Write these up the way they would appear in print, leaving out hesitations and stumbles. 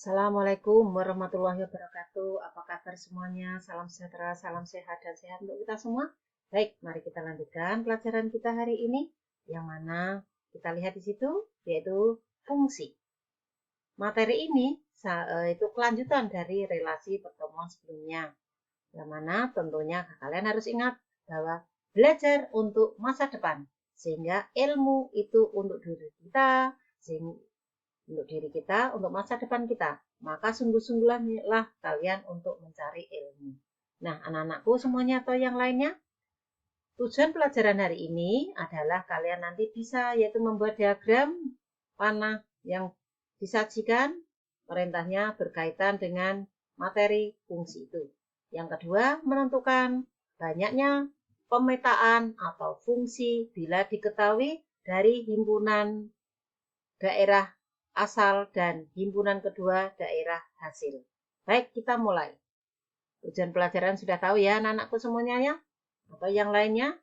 Assalamualaikum warahmatullahi wabarakatuh. Apa kabar semuanya? Salam sejahtera, salam sehat dan sehat untuk kita semua. Baik, mari kita lanjutkan pelajaran kita hari ini. Yang mana kita lihat di situ, yaitu fungsi. Materi ini itu kelanjutan dari relasi pertemuan sebelumnya. Yang mana tentunya kalian harus ingat bahwa belajar untuk masa depan. Sehingga ilmu itu untuk diri kita, untuk masa depan kita. Maka sungguh-sungguhlah kalian untuk mencari ilmu. Nah, anak-anakku semuanya atau yang lainnya, tujuan pelajaran hari ini adalah kalian nanti bisa yaitu membuat diagram panah yang disajikan, perintahnya berkaitan dengan materi fungsi itu. Yang kedua, menentukan banyaknya pemetaan atau fungsi bila diketahui dari himpunan daerah asal dan himpunan kedua daerah hasil. Baik, kita mulai. Tujuan pelajaran sudah tahu ya anak-anakku semuanya ya? Atau yang lainnya?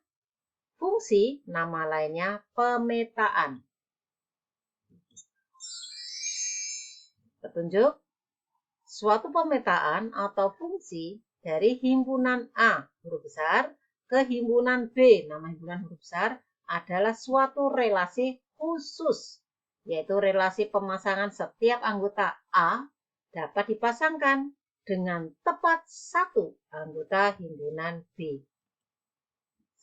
Fungsi, nama lainnya pemetaan. Petunjuk, suatu pemetaan atau fungsi dari himpunan A huruf besar ke himpunan B, nama himpunan huruf besar, adalah suatu relasi khusus, yaitu relasi pemasangan setiap anggota A dapat dipasangkan dengan tepat satu anggota himpunan B.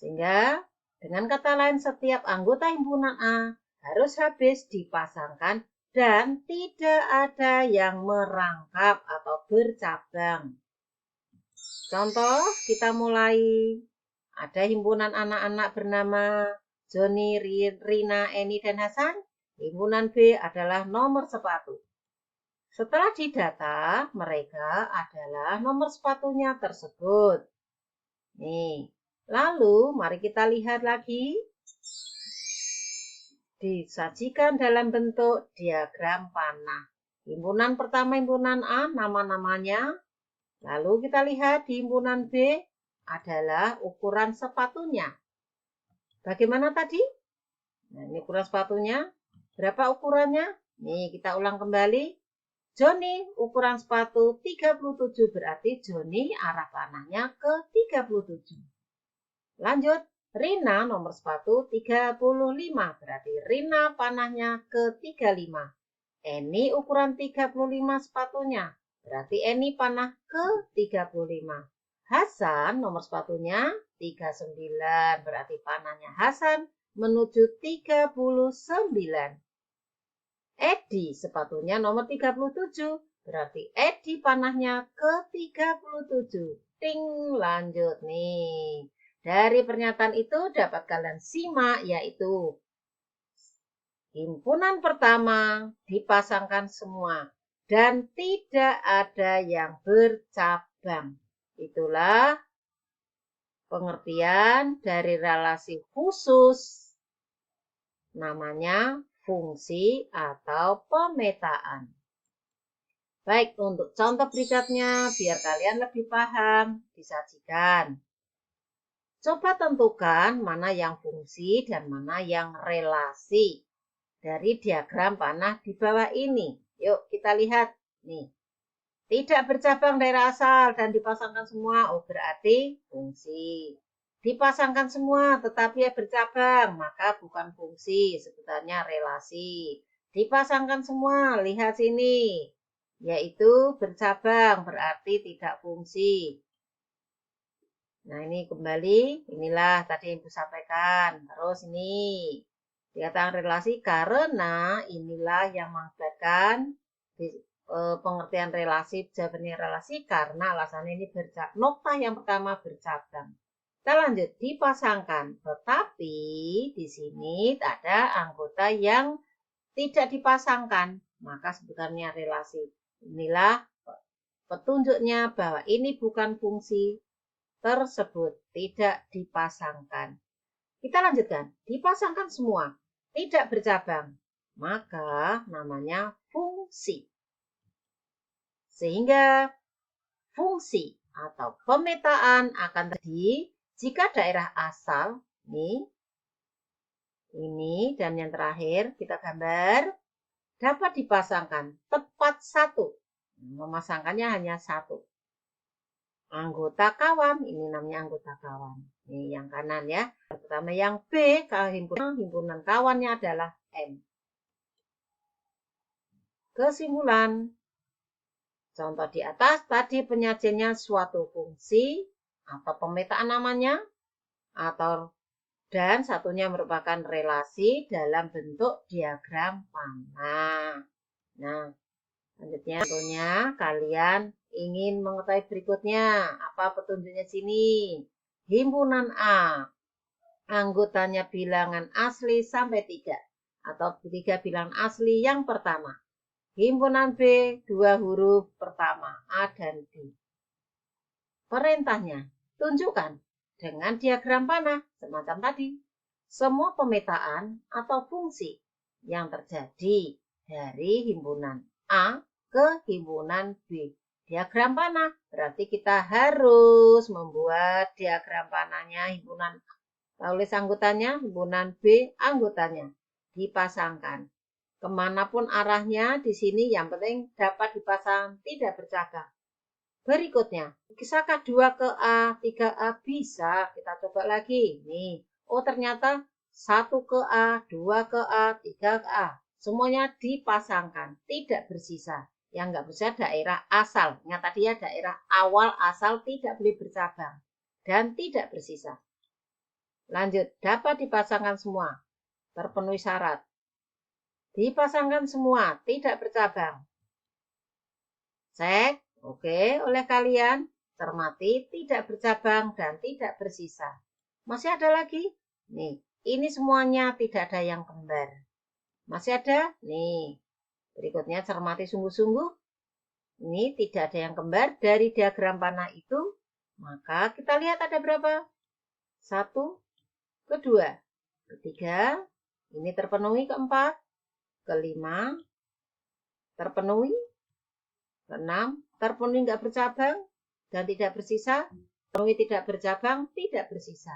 Sehingga dengan kata lain setiap anggota himpunan A harus habis dipasangkan dan tidak ada yang merangkap atau bercabang. Contoh, kita mulai. Ada himpunan anak-anak bernama Joni, Rina, Eni, dan Hasan. Himpunan B adalah nomor sepatu. Setelah didata, mereka adalah nomor sepatunya tersebut. Nih, lalu mari kita lihat lagi. Disajikan dalam bentuk diagram panah. Himpunan pertama, himpunan A, nama-namanya. Lalu kita lihat di himpunan B adalah ukuran sepatunya. Bagaimana tadi? Nah, ini ukuran sepatunya. Berapa ukurannya? Nih, kita ulang kembali. Joni, ukuran sepatu 37, berarti Joni arah panahnya ke 37. Lanjut, Rina nomor sepatu 35, berarti Rina panahnya ke 35. Eni ukuran 35 sepatunya, berarti Eni panah ke 35. Hasan nomor sepatunya 39, berarti panahnya Hasan menuju 39. Edi sepatunya nomor 37, berarti Edi panahnya ke 37. Ting, lanjut nih. Dari pernyataan itu dapat kalian simak, yaitu himpunan pertama dipasangkan semua dan tidak ada yang bercabang. Itulah pengertian dari relasi khusus, namanya fungsi atau pemetaan. Baik, untuk contoh berikutnya, biar kalian lebih paham, disajikan. Coba tentukan mana yang fungsi dan mana yang relasi dari diagram panah di bawah ini. Yuk kita lihat nih. Tidak bercabang daerah asal dan dipasangkan semua, oh berarti fungsi. Dipasangkan semua tetapi bercabang, maka bukan fungsi, sebutannya relasi. Dipasangkan semua, lihat sini, yaitu bercabang, berarti tidak fungsi. Nah, ini kembali, inilah tadi yang Ibu sampaikan. Terus ini, dikatakan relasi karena inilah yang mengakibatkan pengertian relasi, jawabannya relasi karena alasannya ini bercabang. Nokta yang pertama bercabang. Kita lanjut, dipasangkan. Tetapi di sini ada anggota yang tidak dipasangkan. Maka sebutannya relasi. Inilah petunjuknya bahwa ini bukan fungsi tersebut, tidak dipasangkan. Kita lanjutkan, dipasangkan semua, tidak bercabang, maka namanya fungsi. Sehingga fungsi atau pemetaan akan terjadi jika daerah asal, ini dan yang terakhir kita gambar, dapat dipasangkan tepat satu memasangkannya hanya satu. Anggota kawan, ini namanya anggota kawan. Ini yang kanan ya. Pertama yang B, kalau himpunan kawannya adalah M. Kesimpulan. Contoh di atas, tadi penyajiannya suatu fungsi atau pemetaan namanya, dan satunya merupakan relasi dalam bentuk diagram panah. Nah, selanjutnya contohnya kalian ingin mengetahui berikutnya. Apa petunjuknya sini? Himpunan A, anggotanya bilangan asli sampai 3 atau 3 bilangan asli yang pertama. Himpunan B, 2 huruf pertama, A dan B. Perintahnya, tunjukkan dengan diagram panah, semacam tadi, semua pemetaan atau fungsi yang terjadi dari himpunan A ke himpunan B. Diagram panah, berarti kita harus membuat diagram panahnya himpunan A. Tulis anggotanya, himpunan B, anggotanya. Dipasangkan. Kemanapun arahnya di sini yang penting dapat dipasang, tidak bercabang. Berikutnya, bisakah 2 ke A, 3A? Bisa. Kita coba lagi. Nih, oh ternyata 1 ke A, 2 ke A, 3 ke A. Semuanya dipasangkan, tidak bersisa. Yang nggak bersisa daerah asal. Ingat tadi ya, daerah awal asal tidak boleh bercabang. Dan tidak bersisa. Lanjut, dapat dipasangkan semua. Terpenuhi syarat. Dipasangkan semua, tidak bercabang. Cek, oke, oleh kalian. Cermati, tidak bercabang dan tidak bersisa. Masih ada lagi? Nih, ini semuanya tidak ada yang kembar. Masih ada? Nih, berikutnya cermati sungguh-sungguh. Ini tidak ada yang kembar dari diagram panah itu. Maka kita lihat ada berapa? 1, kedua, ketiga, ini terpenuhi, keempat, kelima, terpenuhi, keenam, terpenuhi nggak bercabang dan tidak bersisa, terpenuhi tidak bercabang, tidak bersisa.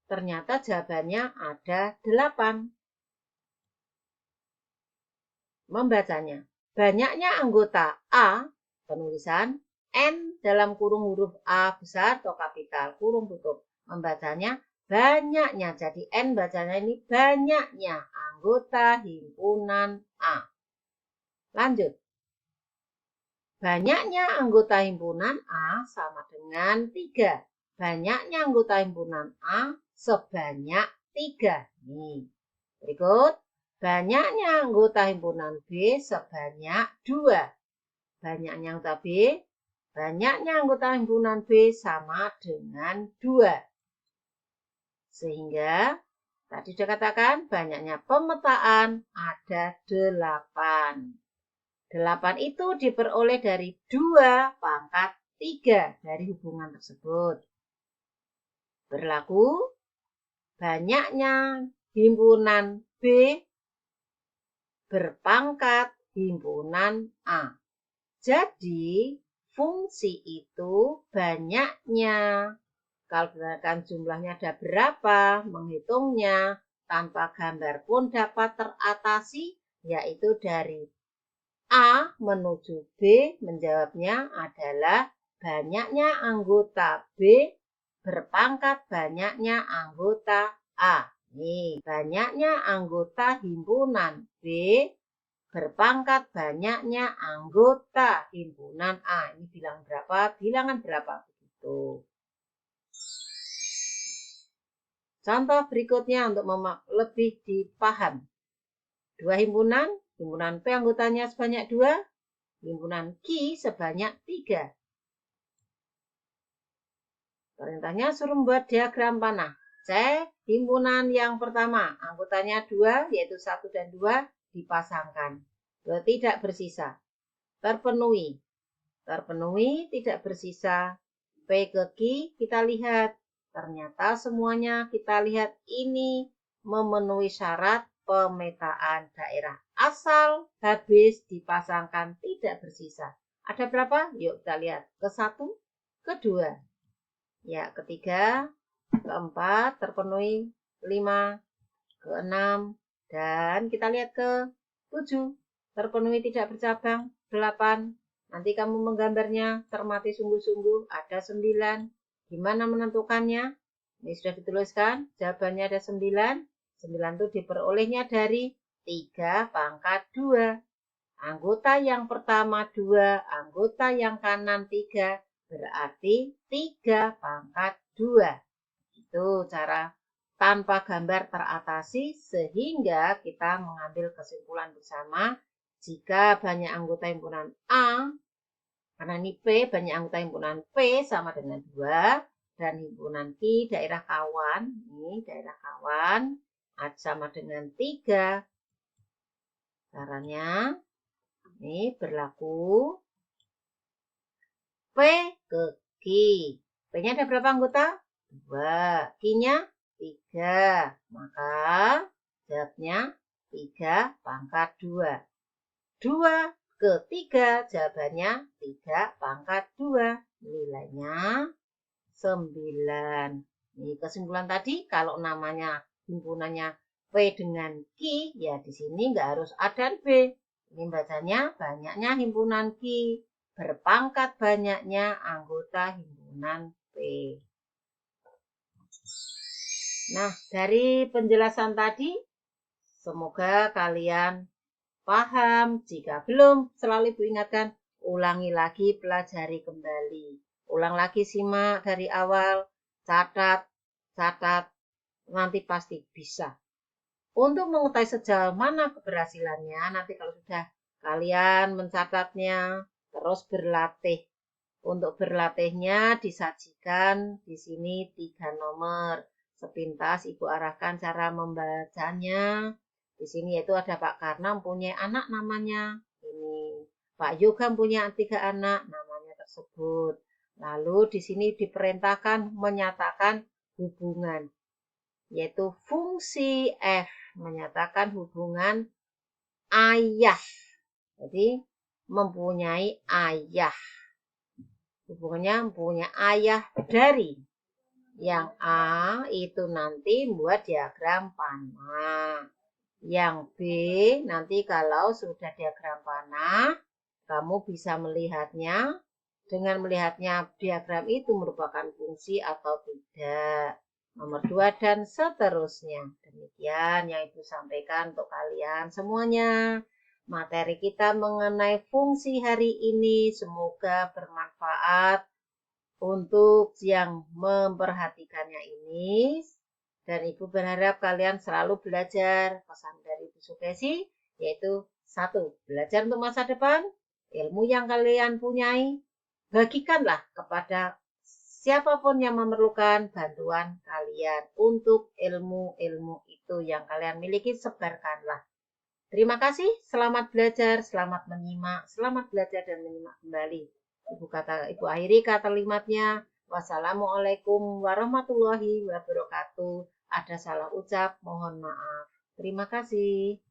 Ternyata jawabannya ada 8. Membacanya, banyaknya anggota A, penulisan N dalam kurung huruf A besar atau kapital, kurung tutup. Membacanya banyaknya, jadi N bacanya ini banyaknya anggota himpunan A. Lanjut. Banyaknya anggota himpunan A sama dengan 3. Banyaknya anggota himpunan A sebanyak 3. Nih. Berikut. Banyaknya anggota himpunan B sebanyak 2. Banyaknya anggota B. Banyaknya anggota himpunan B sama dengan 2. Sehingga tadi sudah katakan banyaknya pemetaan ada 8. 8 itu diperoleh dari 2 pangkat 3 dari hubungan tersebut. Berlaku banyaknya himpunan B berpangkat himpunan A. Jadi fungsi itu banyaknya. Kalau berdasarkan jumlahnya ada berapa, menghitungnya tanpa gambar pun dapat teratasi, yaitu dari A menuju B, menjawabnya adalah banyaknya anggota B berpangkat banyaknya anggota A. Nih, banyaknya anggota himpunan B berpangkat banyaknya anggota himpunan A. Ini bilangan berapa? Bilangan berapa? Begitu. Contoh berikutnya untuk lebih dipaham. 2 himpunan, himpunan P anggotanya sebanyak 2, himpunan Q sebanyak 3. Perintahnya suruh membuat diagram panah. Cek himpunan yang pertama, anggotanya 2, yaitu 1 dan 2, dipasangkan. Tidak bersisa. Terpenuhi. Terpenuhi, tidak bersisa. P ke Q, kita lihat. Ternyata semuanya kita lihat ini memenuhi syarat pemetaan daerah. Asal habis dipasangkan tidak bersisa. Ada berapa? Yuk kita lihat. Ke-1, ke-2. Ya, ketiga, keempat, terpenuhi 5, ke-6, dan kita lihat ke-7. Terpenuhi tidak bercabang 8. Nanti kamu menggambarnya, cermati sungguh-sungguh, ada 9. Gimana menentukannya? Ini sudah dituliskan, jawabannya ada 9. 9 itu diperolehnya dari 3 pangkat 2. Anggota yang pertama 2, anggota yang kanan 3, berarti 3 pangkat 2. Itu cara tanpa gambar teratasi sehingga kita mengambil kesimpulan bersama jika banyak anggota himpunan A, karena ini P, banyak anggota himpunan P sama dengan 2, dan himpunan Q, daerah kawan, ini daerah kawan, sama dengan 3. Caranya, ini berlaku P ke Q. P-nya ada berapa anggota? 2. Q-nya 3. Maka jawabnya 3 pangkat 2. 2 ke 3, jawabannya 3 pangkat 2. Nilainya 9. Ini kesimpulan tadi, kalau namanya himpunannya P dengan Q, ya di sini nggak harus A dan B. Ini bacanya banyaknya himpunan Q, berpangkat banyaknya anggota himpunan P. Nah, dari penjelasan tadi, semoga kalian paham. Jika belum, selalu Ibu ingatkan, ulangi lagi, pelajari kembali. Ulang lagi, simak dari awal, catat, nanti pasti bisa. Untuk mengetahui sejauh mana keberhasilannya, nanti kalau sudah kalian mencatatnya, terus berlatih. Untuk berlatihnya disajikan di sini 3 nomor. Sepintas Ibu arahkan cara membacanya. Di sini yaitu ada Pak Karna punya anak namanya ini. Pak Yoga punya 3 anak namanya tersebut. Lalu di sini diperintahkan menyatakan hubungan. Yaitu fungsi F menyatakan hubungan ayah. Jadi mempunyai ayah. Hubungannya mempunyai ayah dari. Yang A itu nanti membuat diagram panah. Yang B nanti kalau sudah diagram panah, kamu bisa melihatnya. Dengan melihatnya diagram itu merupakan fungsi atau tidak. Nomor 2 dan seterusnya. Demikian yang Ibu sampaikan untuk kalian semuanya. Materi kita mengenai fungsi hari ini semoga bermanfaat untuk yang memperhatikannya ini. Dan Ibu berharap kalian selalu belajar. Pesan dari Ibu Sukesi yaitu 1. Belajar untuk masa depan. Ilmu yang kalian punyai, bagikanlah kepada siapapun yang memerlukan bantuan kalian. Untuk ilmu-ilmu itu yang kalian miliki, sebarkanlah. Terima kasih, selamat belajar, selamat menyimak, selamat belajar dan menyimak kembali. Ibu akhiri kalimatnya. Wassalamualaikum warahmatullahi wabarakatuh. Ada salah ucap, mohon maaf. Terima kasih.